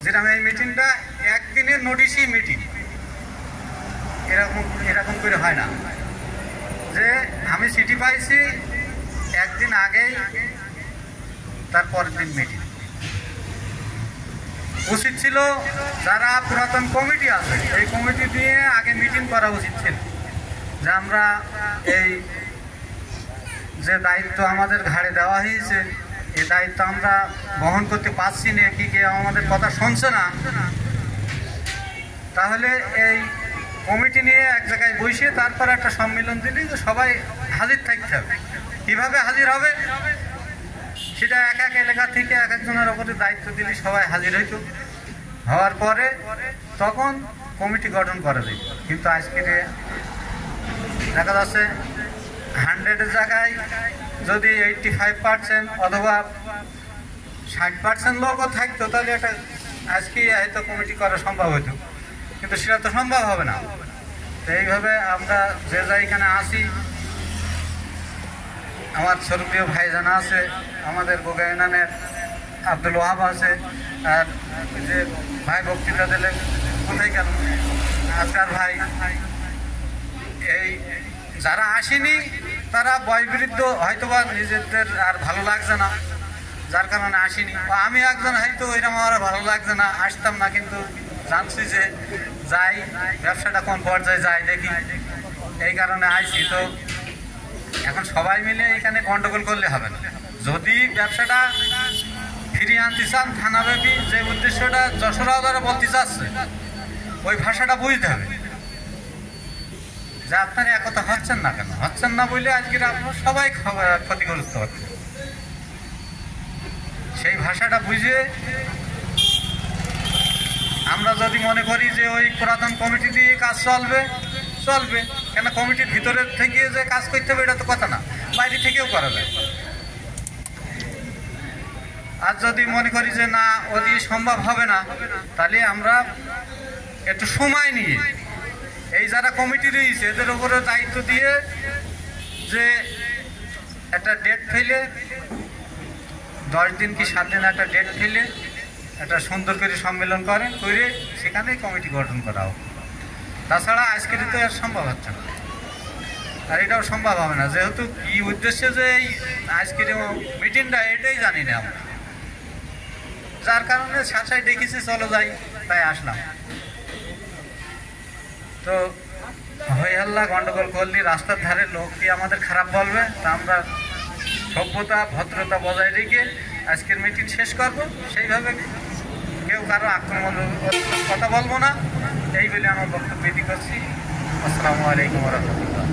যেটা এই মিটিংটা একদিনের নোটিশই মিটিং, এরকম করে হয় না যে আমি চিঠি পাইছি একদিন আগেই তার পরের দিন মিটিং। উচিত ছিল যারা পুরাতন কমিটি আছে এই কমিটি দিয়ে আগে মিটিং করা উচিত ছিল যে আমরা এই যে দায়িত্ব আমাদের ঘাড়ে দেওয়া হয়েছে এই দায়িত্ব আমরা বহন করতে পারছি না, কি কেউ আমাদের কথা শুনছে না, তাহলে এই কমিটি নিয়ে এক জায়গায় বসিয়ে তারপর একটা সম্মেলন দিলে যে সবাই হাজির থাকতে হবে। কীভাবে হাজির হবে সেটা এক এক এলাকা থেকে এক একজনের ওপরে দায়িত্ব দিলে সবাই হাজির হইত, হওয়ার পরে তখন কমিটি গঠন করা যেত। কিন্তু আজকে দেখা যাচ্ছে 100-এর জায়গায় যদি 85% অথবা 60% লোকও থাকতো তাহলে এটা আজকে হয়তো কমিটি করা সম্ভব হতো, কিন্তু সেটা তো সম্ভব হবে না। তো এইভাবে আমরা যে যা এখানে আসি, আমার স্বরূপীয় ভাইজানা আছে, আমাদের গোগাইনানের আব্দুল ওয়াহাব আছে, আর যে ভাই বক্তৃতা দিলে কোথায় গেল আজকার ভাই, এই যারা আসেনি তারা বয়বৃদ্ধ হয়তোবা নিজেদের আর ভালো লাগছে না যার কারণে আসেনি, আমি একজন হয়তো ওইরকম আমার ভালো লাগছে না আসতাম না, কিন্তু জানছি যে যাই ব্যবসাটা কোন পর্যায়ে যায় দেখি এই কারণে আইছি। তো এখন সবাই মিলে এখানে গন্ডগোল করলে হবে না, যদি ব্যবসাটা ফিরিয়ে আনতে চান থানাব্যাপী যে উদ্দেশ্যটা যশোরাও যারা বলতে চাচ্ছে ওই ভাষাটা বুঝতে হবে যে আপনারা একথা হচ্ছেন না কেন, হচ্ছেন না বলে আজকের আপনারা সবাই ক্ষতিগ্রস্ত হচ্ছে। সেই ভাষাটা বুঝে আমরা যদি মনে করি যে ওই পুরাতন কমিটি দিয়ে কাজ চলবে, কেন কমিটির ভিতরের থেকে যে কাজ করতে হবে এটা তো কথা না, বাইরে থেকেও করা যায়। আর যদি মনে করি যে না ও দিয়ে সম্ভব হবে না, তাহলে আমরা একটু সময় নিয়ে এই যারা কমিটি রয়েছে এদের উপরে দায়িত্ব দিয়ে যে একটা ডেট ফেলে 10 দিন কি 7 দিন একটা ডেট ফেলে একটা সুন্দর করে সম্মেলন করে সেখানেই কমিটি গঠন করা হোক। তাছাড়া আজকের তো আর সম্ভব হচ্ছে না, আর এটাও সম্ভব হবে না, যেহেতু কি উদ্দেশ্যে যে এই আজকের মিটিংটা এটাই জানি না আমরা, যার কারণে সাথে দেখেছি চলো যাই তাই আসলাম। তো হই হাল্লা গন্ডগোল করলে রাস্তার ধারে লোক দিয়ে আমাদের খারাপ বলবে, তা আমরা সভ্যতা ভদ্রতা বজায় রেখে আজকের মিটিং শেষ করব, সেইভাবে কেউ কারো আক্রমণ কথা বলবো না, এই বলে আমার বক্তব্য করছি। আসসালামু আলাইকুম ওয়া রাহমাতুল্লাহ।